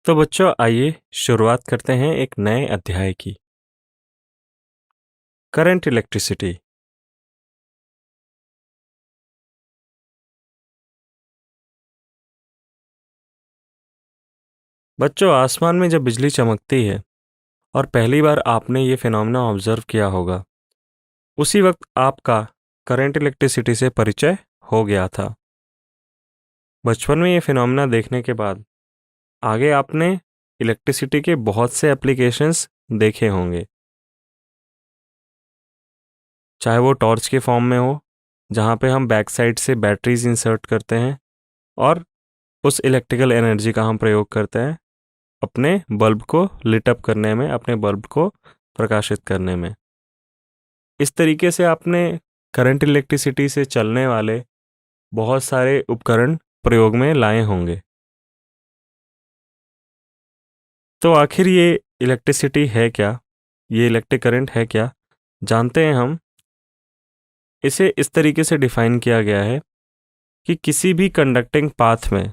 तो बच्चों आइए शुरुआत करते हैं एक नए अध्याय की। Current electricity. बच्चों आसमान में जब बिजली चमकती है और पहली बार आपने ये फिनोमेना ऑब्जर्व किया होगा, उसी वक्त आपका करंट इलेक्ट्रिसिटी से परिचय हो गया था। बचपन में ये फिनोमेना देखने के बाद आगे आपने इलेक्ट्रिसिटी के बहुत से एप्लीकेशंस देखे होंगे, चाहे वो टॉर्च के फॉर्म में हो, जहाँ पे हम बैक साइड से बैटरीज इंसर्ट करते हैं और उस इलेक्ट्रिकल एनर्जी का हम प्रयोग करते हैं अपने बल्ब को लिट अप करने में, अपने बल्ब को प्रकाशित करने में। इस तरीके से आपने करंट इलेक्ट्रिसिटी से चलने वाले बहुत सारे उपकरण प्रयोग में लाए होंगे। तो आखिर ये इलेक्ट्रिसिटी है क्या? ये इलेक्ट्रिक करंट है क्या? जानते हैं हम। इसे इस तरीके से डिफाइन किया गया है कि किसी भी कंडक्टिंग पाथ में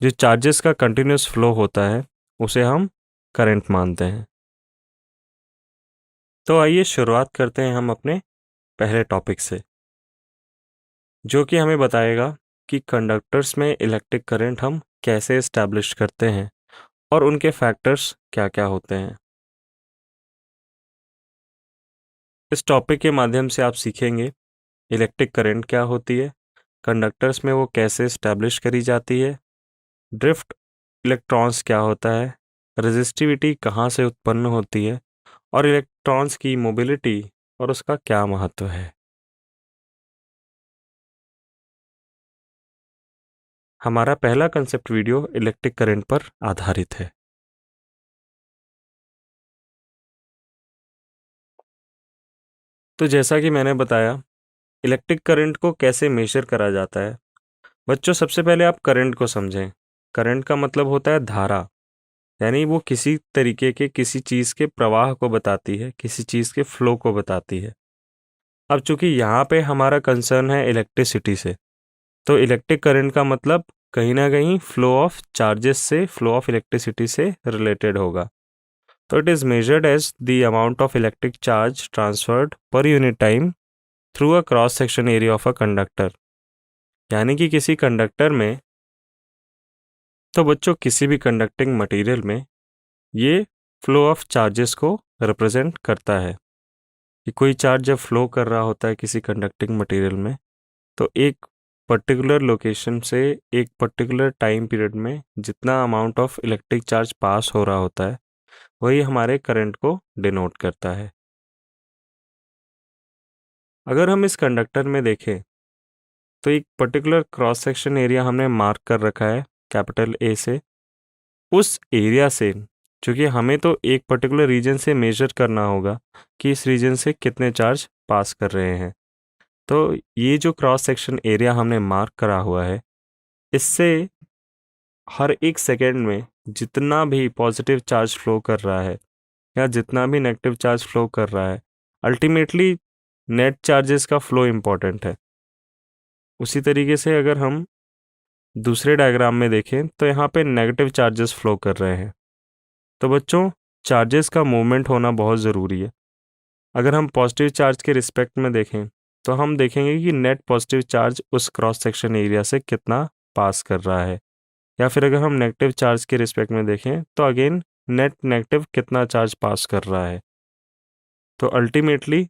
जो चार्जेस का कंटिन्यूस फ्लो होता है उसे हम करंट मानते हैं। तो आइए शुरुआत करते हैं हम अपने पहले टॉपिक से, जो कि हमें बताएगा कि कंडक्टर्स में इलेक्ट्रिक करंट हम कैसे इस्टेब्लिश करते हैं और उनके फैक्टर्स क्या-क्या होते हैं। इस टॉपिक के माध्यम से आप सीखेंगे इलेक्ट्रिक करंट क्या होती है, कंडक्टर्स में वो कैसे इस्टेब्लिश करी जाती है, ड्रिफ्ट इलेक्ट्रॉन्स क्या होता है, रेजिस्टिविटी कहाँ से उत्पन्न होती है और इलेक्ट्रॉन्स की मोबिलिटी और उसका क्या महत्व है। हमारा पहला कंसेप्ट वीडियो इलेक्ट्रिक करंट पर आधारित है। तो जैसा कि मैंने बताया, इलेक्ट्रिक करंट को कैसे मेजर करा जाता है। बच्चों सबसे पहले आप करंट को समझें। करंट का मतलब होता है धारा, यानी वो किसी तरीके के किसी चीज़ के प्रवाह को बताती है, किसी चीज़ के फ्लो को बताती है। अब चूंकि यहाँ पे हमारा कंसर्न है इलेक्ट्रिसिटी से, तो इलेक्ट्रिक करंट का मतलब कहीं ना कहीं फ्लो ऑफ चार्जेस से, फ्लो ऑफ इलेक्ट्रिसिटी से रिलेटेड होगा। तो it is measured as the amount of electric charge transferred per unit time through a cross section area of a conductor. यानी कि किसी कंडक्टर में, तो बच्चों किसी भी कंडक्टिंग मटेरियल में ये फ्लो ऑफ चार्जेस को रिप्रेजेंट करता है कि कोई चार्ज जब फ्लो कर रहा होता है किसी कंडक्टिंग मटेरियल में, तो एक पर्टिकुलर लोकेशन से एक पर्टिकुलर टाइम पीरियड में जितना अमाउंट ऑफ इलेक्ट्रिक चार्ज पास हो रहा होता है वही हमारे करंट को डिनोट करता है। अगर हम इस कंडक्टर में देखें तो एक पर्टिकुलर क्रॉस सेक्शन एरिया हमने मार्क कर रखा है कैपिटल ए से। उस एरिया से, चूँकि हमें तो एक पर्टिकुलर रीजन से मेजर करना होगा कि इस रीजन से कितने चार्ज पास कर रहे हैं। तो ये जो क्रॉस सेक्शन एरिया हमने मार्क करा हुआ है, इससे हर एक सेकेंड में जितना भी पॉजिटिव चार्ज फ्लो कर रहा है या जितना भी नेगेटिव चार्ज फ्लो कर रहा है, अल्टीमेटली नेट चार्जेस का फ्लो इम्पॉर्टेंट है। उसी तरीके से अगर हम दूसरे डायग्राम में देखें तो यहाँ पे नेगेटिव चार्जेस फ्लो कर रहे हैं। तो बच्चों चार्जेस का मूवमेंट होना बहुत ज़रूरी है। अगर हम पॉजिटिव चार्ज के रिस्पेक्ट में देखें तो हम देखेंगे कि नेट पॉजिटिव चार्ज उस क्रॉस सेक्शन एरिया से कितना पास कर रहा है, या फिर अगर हम नेगेटिव चार्ज के रिस्पेक्ट में देखें तो अगेन नेट नेगेटिव कितना चार्ज पास कर रहा है। तो अल्टीमेटली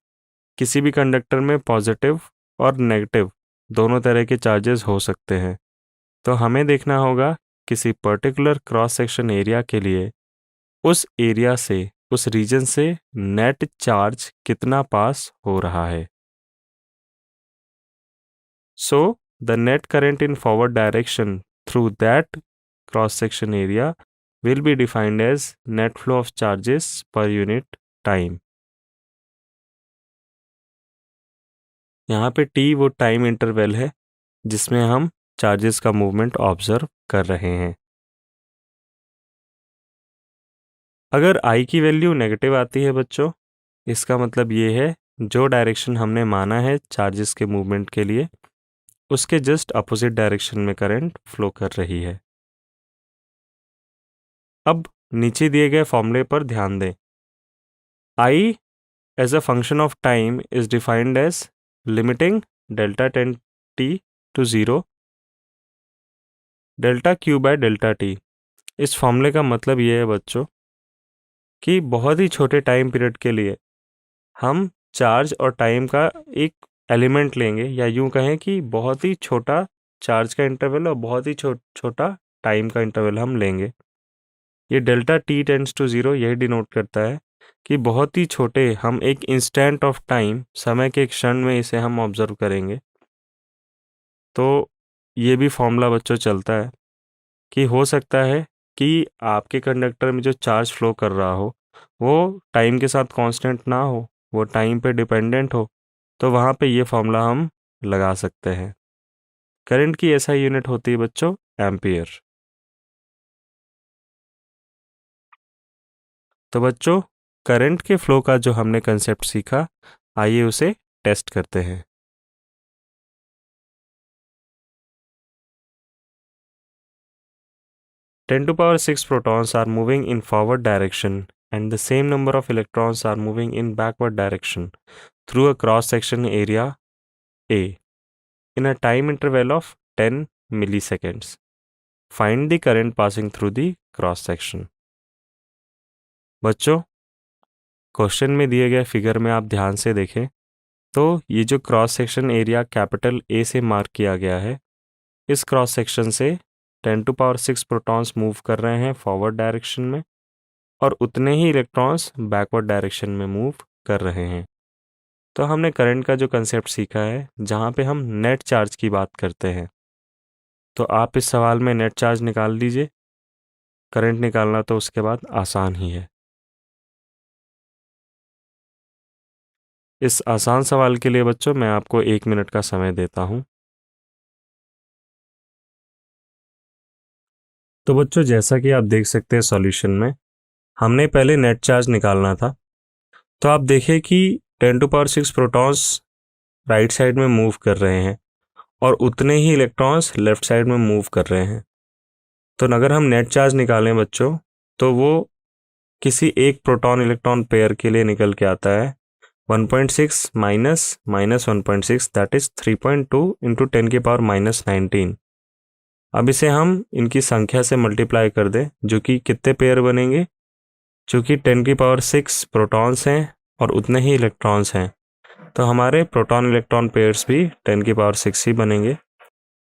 किसी भी कंडक्टर में पॉजिटिव और नेगेटिव दोनों तरह के चार्जेस हो सकते हैं। तो हमें देखना होगा किसी पर्टिकुलर क्रॉस सेक्शन एरिया के लिए उस एरिया से, उस रीजन से नेट चार्ज कितना पास हो रहा है। So the net current in forward direction through that cross section area will be defined as net flow of charges per unit time। यहाँ पे t वो टाइम इंटरवल है जिसमें हम चार्जेस का मूवमेंट ऑब्जर्व कर रहे हैं। अगर i की वैल्यू नेगेटिव आती है बच्चों, इसका मतलब ये है जो डायरेक्शन हमने माना है चार्जेस के मूवमेंट के लिए उसके जस्ट अपोजिट डायरेक्शन में करंट फ्लो कर रही है। अब नीचे दिए गए फॉर्मूले पर ध्यान दें। I as a function of time is defined as limiting delta 10 t to 0 delta q by delta t। इस फॉर्मूले का मतलब ये है बच्चों कि बहुत ही छोटे टाइम पीरियड के लिए हम चार्ज और टाइम का एक एलिमेंट लेंगे, या यूं कहें कि बहुत ही छोटा चार्ज का इंटरवल और बहुत ही छोटा टाइम का इंटरवल हम लेंगे। ये डेल्टा टी टेंड्स टू 0 यही डिनोट करता है कि बहुत ही छोटे हम एक इंस्टेंट ऑफ टाइम, समय के एक क्षण में इसे हम ऑब्जर्व करेंगे। तो ये भी फॉर्मूला बच्चों चलता है कि हो सकता है कि आपके कंडक्टर में जो चार्ज फ्लो कर रहा हो वो टाइम के साथ कांस्टेंट ना हो, वो टाइम पे डिपेंडेंट हो, तो वहाँ पे ये फॉर्मूला हम लगा सकते हैं। करंट की ऐसा यूनिट होती है बच्चों एम्पियर। तो बच्चों करंट के फ्लो का जो हमने कंसेप्ट सीखा, आइए उसे टेस्ट करते हैं। Ten to power 6 protons are moving in forward direction and the same number of electrons are moving in backward direction through a cross-section area A in a time interval of 10 milliseconds. Find the current passing through the cross-section. बच्चों question में दिए गए figure में आप ध्यान से देखें तो ये जो cross section area capital A से मार्क किया गया है, इस क्रॉस सेक्शन से 10 to power 6 प्रोटॉन्स मूव कर रहे हैं फॉरवर्ड डायरेक्शन में और उतने ही इलेक्ट्रॉन्स बैकवर्ड डायरेक्शन में मूव कर रहे हैं। तो हमने करंट का जो कंसेप्ट सीखा है जहाँ पे हम नेट चार्ज की बात करते हैं, तो आप इस सवाल में नेट चार्ज निकाल लीजिए। करंट निकालना तो उसके बाद आसान ही है। इस आसान सवाल के लिए बच्चों मैं आपको 1 मिनट का समय देता हूँ। तो बच्चों जैसा कि आप देख सकते हैं सॉल्यूशन में हमने पहले नेट चार्ज निकालना था। तो आप देखें कि 10 to power 6 protons right side में मूव कर रहे हैं और उतने ही इलेक्ट्रॉन्स लेफ्ट साइड में मूव कर रहे हैं। तो अगर हम नेट चार्ज निकालें बच्चों तो वो किसी एक प्रोटॉन इलेक्ट्रॉन पेयर के लिए निकल के आता है 1.6 माइनस 1.6 दैट इज 3.2 इंटू 10 की पावर -19। अब इसे हम इनकी संख्या से मल्टीप्लाई कर दें, जो कि कितने पेयर बनेंगे, जो कि 10 की पावर 6 प्रोटॉन्स हैं और उतने ही इलेक्ट्रॉन्स हैं, तो हमारे प्रोटॉन इलेक्ट्रॉन पेयर्स भी 10 की पावर 6 ही बनेंगे।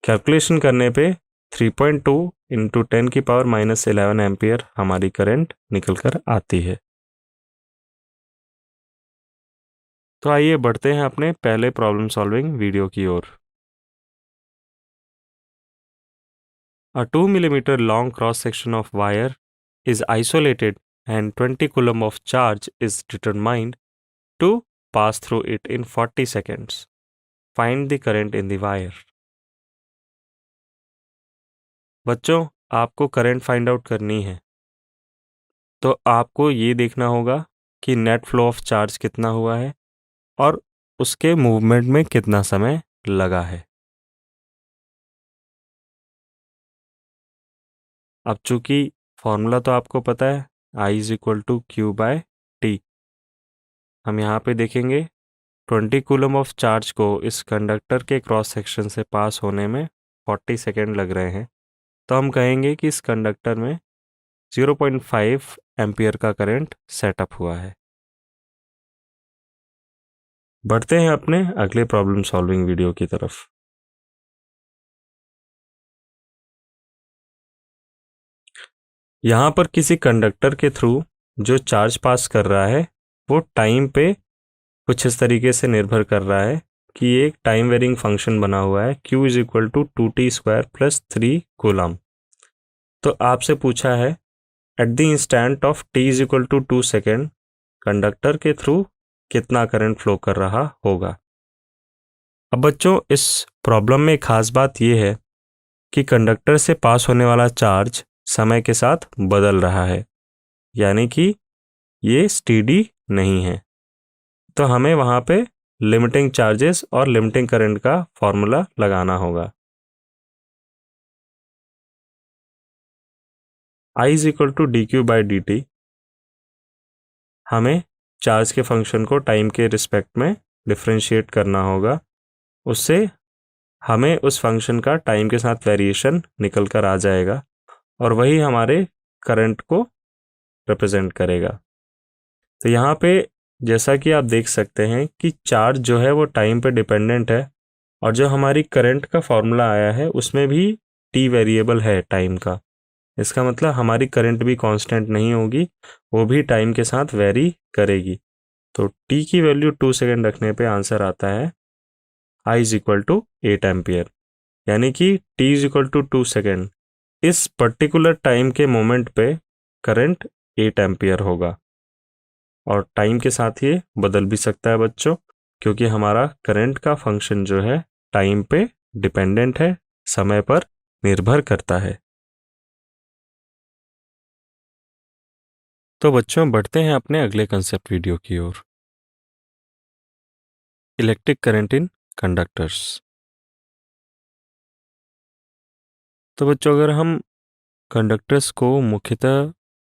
कैलकुलेशन करने पे 3.2 इंटू 10 की पावर -11 एम्पियर हमारी करंट निकल कर आती है। तो आइए बढ़ते हैं अपने पहले प्रॉब्लम सॉल्विंग वीडियो की ओर। A 2 millimeter long cross section of wire is isolated and 20 coulomb of charge is determined to pass through it in 40 seconds. Find the current in the wire. बच्चों आपको करंट फाइंड आउट करनी है तो आपको ये देखना होगा कि नेट फ्लो ऑफ चार्ज कितना हुआ है और उसके मूवमेंट में कितना समय लगा है। अब चूंकि फॉर्मूला तो आपको पता है I is equal to Q by T, हम यहाँ पे देखेंगे 20 कूलम ऑफ चार्ज को इस कंडक्टर के क्रॉस सेक्शन से पास होने में 40 सेकेंड लग रहे हैं, तो हम कहेंगे कि इस कंडक्टर में 0.5 एम्पियर का करंट सेटअप हुआ है। बढ़ते हैं अपने अगले प्रॉब्लम सॉल्विंग वीडियो की तरफ। यहाँ पर किसी कंडक्टर के थ्रू जो चार्ज पास कर रहा है वो टाइम पे कुछ इस तरीके से निर्भर कर रहा है कि एक टाइम वेरिंग फंक्शन बना हुआ है Q is equal to 2t² plus 3 coulomb. तो आपसे पूछा है at the instant of t is equal to 2 second conductor के थ्रू कितना करंट फ्लो कर रहा होगा। अब बच्चों इस प्रॉब्लम में खास बात यह है कि कंडक्टर से पास होने वाला चार्ज समय के साथ बदल रहा है, यानी कि ये स्टेडी नहीं है। तो हमें वहाँ पे लिमिटिंग चार्जेस और लिमिटिंग करंट का फॉर्मूला लगाना होगा। I is equal to d Q by d t, हमें चार्ज के फंक्शन को टाइम के रिस्पेक्ट में डिफ्रेंशिएट करना होगा, उससे हमें उस फंक्शन का टाइम के साथ वेरिएशन निकल कर आ जाएगा और वही हमारे करंट को रिप्रेजेंट करेगा। तो यहाँ पे जैसा कि आप देख सकते हैं कि चार्ज जो है वो टाइम पे डिपेंडेंट है और जो हमारी करंट का फॉर्मूला आया है उसमें भी टी वेरिएबल है टाइम का। इसका मतलब हमारी करंट भी कांस्टेंट नहीं होगी, वो भी टाइम के साथ वेरी करेगी। तो टी की वैल्यू 2 सेकेंड रखने पे आंसर आता है I is equal to 8 ampere, यानी कि t is equal to 2 second, इस पर्टिकुलर टाइम के मोमेंट पे करंट 8 एम्पियर होगा। और टाइम के साथ ये बदल भी सकता है बच्चों, क्योंकि हमारा करंट का फंक्शन जो है टाइम पे डिपेंडेंट है, समय पर निर्भर करता है। तो बच्चों बढ़ते हैं अपने अगले कंसेप्ट वीडियो की ओर, इलेक्ट्रिक करंट इन कंडक्टर्स। तो बच्चों अगर हम कंडक्टर्स को मुख्यतः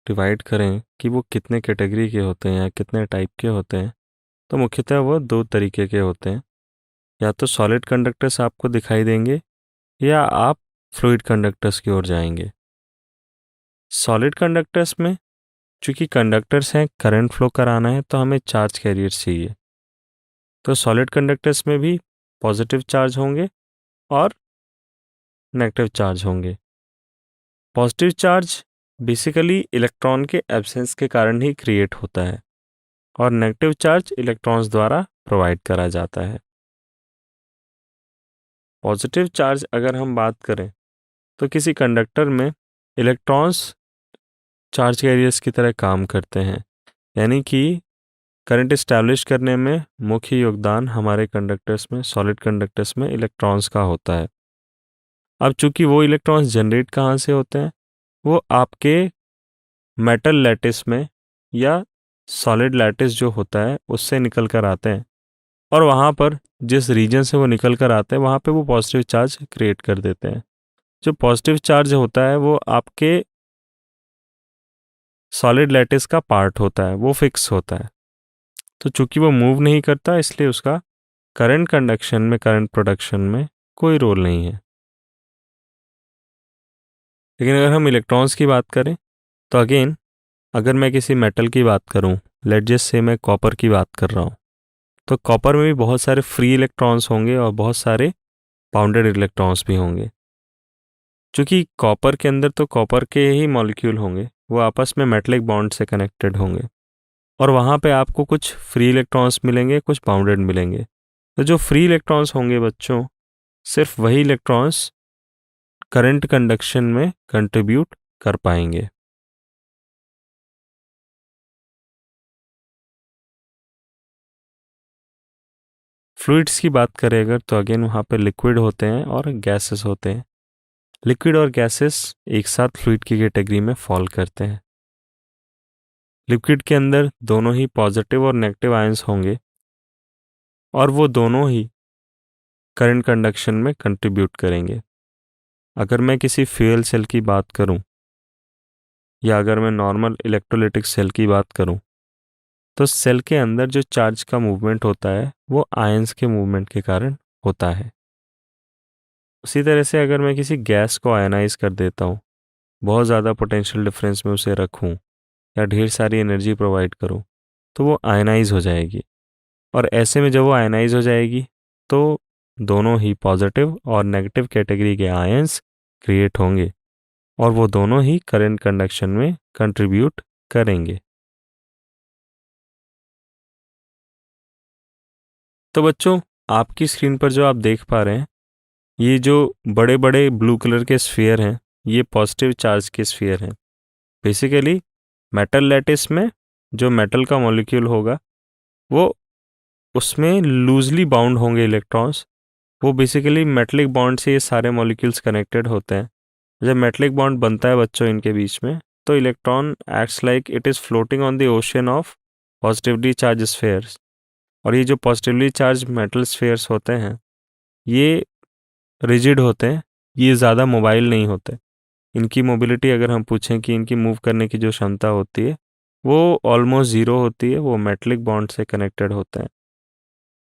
डिवाइड करें कि वो कितने कैटेगरी के होते हैं या कितने टाइप के होते हैं, तो मुख्यतः वो दो तरीके के होते हैं। या तो सॉलिड कंडक्टर्स आपको दिखाई देंगे या आप फ्लूइड कंडक्टर्स की ओर जाएंगे। सॉलिड कंडक्टर्स में चूंकि कंडक्टर्स हैं, करंट फ्लो कराना है तो हमें चार्ज कैरियर्स चाहिए। तो सॉलिड कंडक्टर्स में भी पॉजिटिव चार्ज होंगे और नेगेटिव चार्ज होंगे। पॉजिटिव चार्ज बेसिकली इलेक्ट्रॉन के एब्सेंस के कारण ही क्रिएट होता है और नेगेटिव चार्ज इलेक्ट्रॉन्स द्वारा प्रोवाइड करा जाता है। पॉजिटिव चार्ज अगर हम बात करें तो किसी कंडक्टर में इलेक्ट्रॉन्स चार्ज कैरियर्स की तरह काम करते हैं, यानी कि करंट इस्टेब्लिश करने में मुख्य योगदान हमारे कंडक्टर्स में, सॉलिड कंडक्टर्स में इलेक्ट्रॉन्स का होता है। अब चूंकि वो इलेक्ट्रॉन्स जनरेट कहाँ से होते हैं, वो आपके मेटल लैटिस में या सॉलिड लैटिस जो होता है उससे निकल कर आते हैं और वहाँ पर जिस रीजन से वो निकल कर आते हैं वहाँ पे वो पॉजिटिव चार्ज क्रिएट कर देते हैं। जो पॉजिटिव चार्ज होता है वो आपके सॉलिड लैटिस का पार्ट होता है, वो फिक्स होता है। तो चूंकि वो मूव नहीं करता इसलिए उसका करंट कंडक्शन में, करंट प्रोडक्शन में कोई रोल नहीं है। लेकिन अगर हम इलेक्ट्रॉन्स की बात करें तो अगेन अगर मैं किसी मेटल की बात करूं, लेट जस्ट से मैं कॉपर की बात कर रहा हूं, तो कॉपर में भी बहुत सारे फ्री इलेक्ट्रॉन्स होंगे और बहुत सारे बाउंडेड इलेक्ट्रॉन्स भी होंगे। चूँकि कॉपर के अंदर तो कॉपर के ही मॉलिक्यूल होंगे, वो आपस में मेटलिक बॉन्ड से कनेक्टेड होंगे और वहाँ पे आपको कुछ फ्री इलेक्ट्रॉन्स मिलेंगे, कुछ बाउंडेड मिलेंगे। तो जो फ्री इलेक्ट्रॉन्स होंगे बच्चों, सिर्फ वही इलेक्ट्रॉन्स करंट कंडक्शन में कंट्रीब्यूट कर पाएंगे। फ्लूइड्स की बात करें अगर, तो अगेन वहाँ पे लिक्विड होते हैं और गैसेस होते हैं। लिक्विड और गैसेस एक साथ फ्लूइड की कैटेगरी में फॉल करते हैं। लिक्विड के अंदर दोनों ही पॉजिटिव और नेगेटिव आयंस होंगे और वो दोनों ही करंट कंडक्शन में कंट्रीब्यूट करेंगे। अगर मैं किसी फ्यूल सेल की बात करूं या अगर मैं नॉर्मल इलेक्ट्रोलिटिक सेल की बात करूं, तो सेल के अंदर जो चार्ज का मूवमेंट होता है वो आयंस के मूवमेंट के कारण होता है। उसी तरह से अगर मैं किसी गैस को आयनाइज कर देता हूँ, बहुत ज़्यादा पोटेंशियल डिफरेंस में उसे रखूँ या ढेर सारी एनर्जी प्रोवाइड करूँ, तो वो आयनाइज हो जाएगी। और ऐसे में जब वो आयनाइज हो जाएगी तो दोनों ही पॉजिटिव और नेगेटिव कैटेगरी के आयंस क्रिएट होंगे और वो दोनों ही करंट कंडक्शन में कंट्रीब्यूट करेंगे। तो बच्चों आपकी स्क्रीन पर जो आप देख पा रहे हैं, ये जो बड़े बड़े ब्लू कलर के स्फीयर हैं, ये पॉजिटिव चार्ज के स्फीयर हैं। बेसिकली मेटल लैटिस में जो मेटल का मॉलिक्यूल होगा वो उसमें लूजली बाउंड होंगे इलेक्ट्रॉन्स। वो बेसिकली मेटलिक बॉन्ड से ये सारे मॉलिक्यूल्स कनेक्टेड होते हैं। जब मेटलिक बॉन्ड बनता है बच्चों इनके बीच में, तो electron acts like it is floating on the ocean of positively charge spheres. और ये जो पॉजिटिवली चार्ज मेटल स्फीयर्स होते हैं ये रिजिड होते हैं, ये ज़्यादा मोबाइल नहीं होते। इनकी मोबिलिटी अगर हम पूछें कि इनकी मूव करने की जो क्षमता होती है वो ऑलमोस्ट ज़ीरो होती है, वो मेटलिक बॉन्ड से कनेक्टेड होते हैं।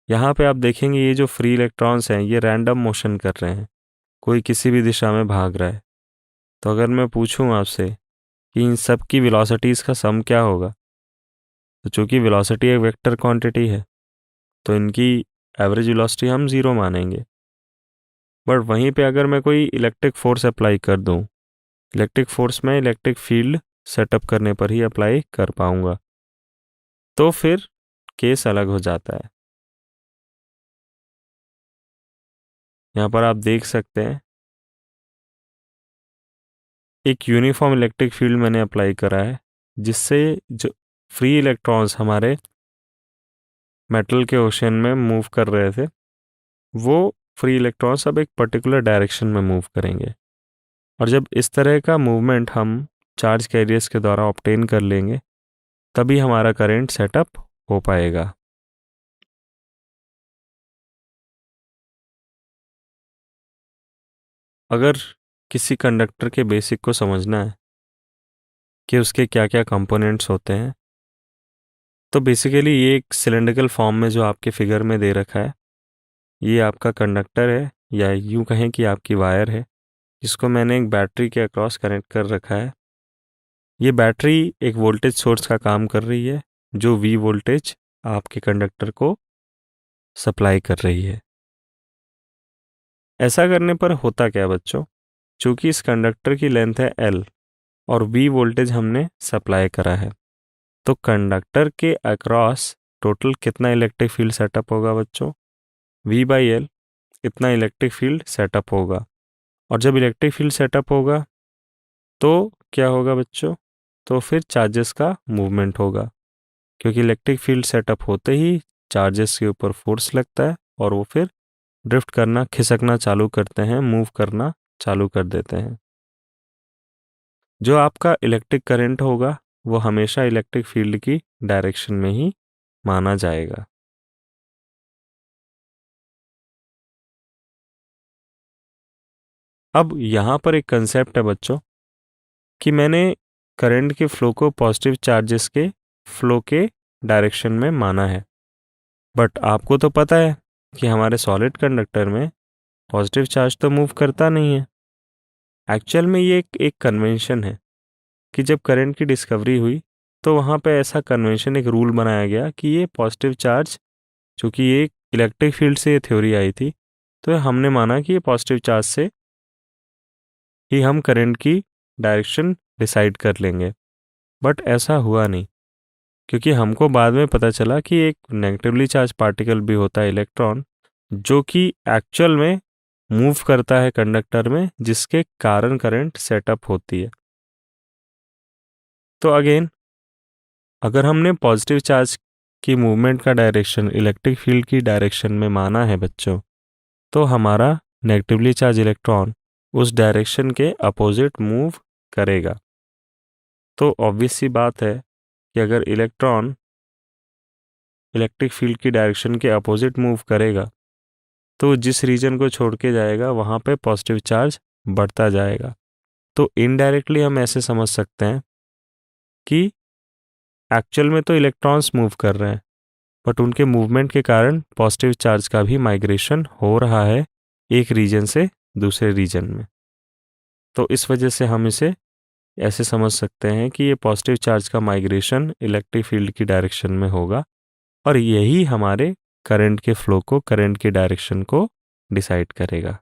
यहाँ पे आप देखेंगे ये जो फ्री इलेक्ट्रॉन्स हैं ये रैंडम मोशन कर रहे हैं, कोई किसी भी दिशा में भाग रहा है। तो अगर मैं पूछूं आपसे कि इन सब की वेलोसिटीज़ का सम क्या होगा, तो चूंकि वेलोसिटी एक वेक्टर क्वांटिटी है तो इनकी एवरेज वेलोसिटी हम ज़ीरो मानेंगे। बट वहीं पे अगर मैं कोई इलेक्ट्रिक फोर्स अप्लाई कर दूं, इलेक्ट्रिक फोर्स में इलेक्ट्रिक फील्ड सेटअप करने पर ही अप्लाई कर पाऊंगा, तो फिर केस अलग हो जाता है। यहाँ पर आप देख सकते हैं एक यूनिफॉर्म इलेक्ट्रिक फील्ड मैंने अप्लाई करा है, जिससे जो फ्री इलेक्ट्रॉन्स हमारे मेटल के ओशन में मूव कर रहे थे वो फ्री इलेक्ट्रॉन्स अब एक पर्टिकुलर डायरेक्शन में मूव करेंगे। और जब इस तरह का मूवमेंट हम चार्ज कैरियर्स के द्वारा ऑब्टेन कर लेंगे तभी हमारा करंट सेटअप हो पाएगा। अगर किसी कंडक्टर के बेसिक को समझना है कि उसके क्या क्या कंपोनेंट्स होते हैं, तो बेसिकली ये एक सिलेंड्रिकल फॉर्म में जो आपके फिगर में दे रखा है ये आपका कंडक्टर है, या यूं कहें कि आपकी वायर है, जिसको मैंने एक बैटरी के अक्रॉस कनेक्ट कर रखा है। ये बैटरी एक वोल्टेज सोर्स का काम कर रही है जो वी वोल्टेज आपके कंडक्टर को सप्लाई कर रही है। ऐसा करने पर होता क्या बच्चों, चूंकि इस कंडक्टर की लेंथ है L और V वोल्टेज हमने सप्लाई करा है, तो कंडक्टर के अक्रॉस टोटल कितना इलेक्ट्रिक फील्ड सेटअप होगा बच्चों, V/L इतना इलेक्ट्रिक फील्ड सेटअप होगा। और जब इलेक्ट्रिक फील्ड सेटअप होगा तो क्या होगा बच्चों, तो फिर चार्जेस का मूवमेंट होगा, क्योंकि इलेक्ट्रिक फील्ड सेटअप होते ही चार्जेस के ऊपर फोर्स लगता है और वो फिर ड्रिफ्ट करना, खिसकना चालू करते हैं, मूव करना चालू कर देते हैं। जो आपका इलेक्ट्रिक करंट होगा वो हमेशा इलेक्ट्रिक फील्ड की डायरेक्शन में ही माना जाएगा। अब यहाँ पर एक कंसेप्ट है बच्चों कि मैंने करंट के फ्लो को पॉजिटिव चार्जेस के फ्लो के डायरेक्शन में माना है, बट आपको तो पता है कि हमारे सॉलिड कंडक्टर में पॉजिटिव चार्ज तो मूव करता नहीं है। एक्चुअल में ये एक कन्वेंशन है कि जब करंट की डिस्कवरी हुई तो वहाँ पे ऐसा कन्वेंशन, एक रूल बनाया गया कि ये पॉजिटिव चार्ज, चूँकि ये इलेक्ट्रिक फील्ड से ये थ्योरी आई थी, तो हमने माना कि ये पॉजिटिव चार्ज से ही हम करंट की डायरेक्शन डिसाइड कर लेंगे। बट ऐसा हुआ नहीं, क्योंकि हमको बाद में पता चला कि एक नेगेटिवली चार्ज पार्टिकल भी होता है, इलेक्ट्रॉन, जो कि एक्चुअल में मूव करता है कंडक्टर में, जिसके कारण करंट सेटअप होती है। तो अगेन अगर हमने पॉजिटिव चार्ज की मूवमेंट का डायरेक्शन इलेक्ट्रिक फील्ड की डायरेक्शन में माना है बच्चों, तो हमारा नेगेटिवली चार्ज इलेक्ट्रॉन उस डायरेक्शन के अपोजिट मूव करेगा। तो ऑब्वियस सी बात है कि अगर इलेक्ट्रॉन इलेक्ट्रिक फील्ड की डायरेक्शन के अपोजिट मूव करेगा तो जिस रीजन को छोड़ के जाएगा वहाँ पे पॉजिटिव चार्ज बढ़ता जाएगा। तो इनडायरेक्टली हम ऐसे समझ सकते हैं कि एक्चुअल में तो इलेक्ट्रॉन्स मूव कर रहे हैं, बट उनके मूवमेंट के कारण पॉजिटिव चार्ज का भी माइग्रेशन हो रहा है एक रीजन से दूसरे रीजन में। तो इस वजह से हम इसे ऐसे समझ सकते हैं कि ये पॉजिटिव चार्ज का माइग्रेशन इलेक्ट्रिक फील्ड की डायरेक्शन में होगा और यही हमारे करंट के फ्लो को, करंट की डायरेक्शन को डिसाइड करेगा।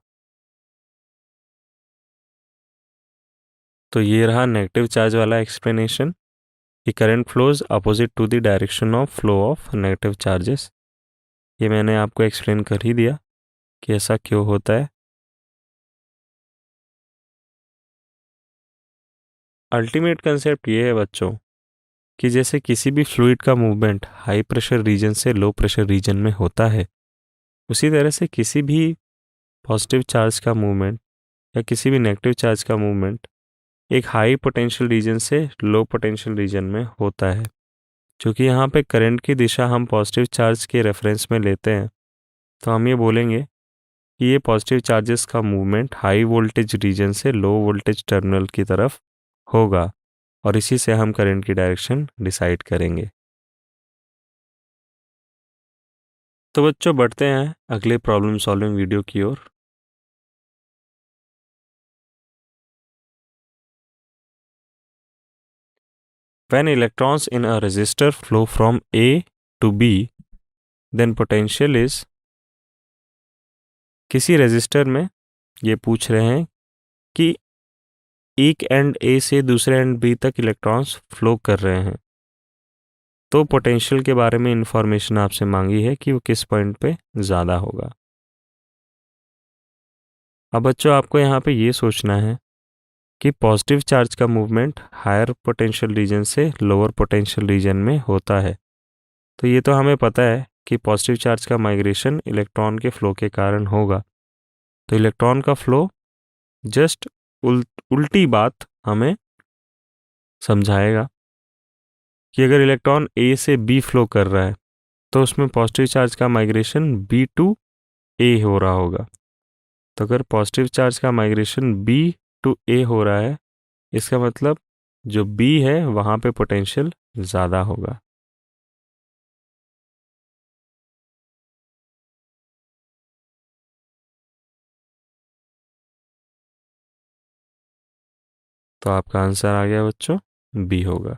तो ये रहा नेगेटिव चार्ज वाला एक्सप्लेनेशन कि current flows opposite to the direction of flow of negative charges. ये मैंने आपको एक्सप्लेन कर ही दिया कि ऐसा क्यों होता है। अल्टीमेट कंसेप्ट ये है बच्चों कि जैसे किसी भी फ्लूइड का मूवमेंट हाई प्रेशर रीजन से लो प्रेशर रीजन में होता है, उसी तरह से किसी भी पॉजिटिव चार्ज का मूवमेंट या किसी भी नेगेटिव चार्ज का मूवमेंट एक हाई पोटेंशियल रीजन से लो पोटेंशियल रीजन में होता है। क्योंकि यहाँ पे करंट की दिशा हम पॉजिटिव चार्ज के रेफरेंस में लेते हैं, तो हम ये बोलेंगे कि ये पॉजिटिव चार्जेस का मूवमेंट हाई वोल्टेज रीजन से लो वोल्टेज टर्मिनल की तरफ होगा और इसी से हम करंट की डायरेक्शन डिसाइड करेंगे। तो बच्चों बढ़ते हैं अगले प्रॉब्लम सॉल्विंग वीडियो की ओर। When electrons in a resistor flow from A to B, then potential is, किसी रेजिस्टर में ये पूछ रहे हैं कि एक एंड ए से दूसरे एंड बी तक इलेक्ट्रॉन्स फ्लो कर रहे हैं, तो पोटेंशियल के बारे में इंफॉर्मेशन आपसे मांगी है कि वो किस पॉइंट पे ज़्यादा होगा। अब बच्चों आपको यहाँ पे ये सोचना है कि पॉजिटिव चार्ज का मूवमेंट हायर पोटेंशियल रीजन से लोअर पोटेंशियल रीजन में होता है। तो ये तो हमें पता है कि पॉजिटिव चार्ज का माइग्रेशन इलेक्ट्रॉन के फ्लो के कारण होगा। तो इलेक्ट्रॉन का फ्लो जस्ट उल्टी बात हमें समझाएगा कि अगर इलेक्ट्रॉन ए से बी फ्लो कर रहा है तो उसमें पॉजिटिव चार्ज का माइग्रेशन बी टू ए हो रहा होगा। तो अगर पॉजिटिव चार्ज का माइग्रेशन बी टू ए हो रहा है, इसका मतलब जो बी है वहाँ पे पोटेंशियल ज़्यादा होगा। तो आपका आंसर आ गया बच्चों, बी होगा।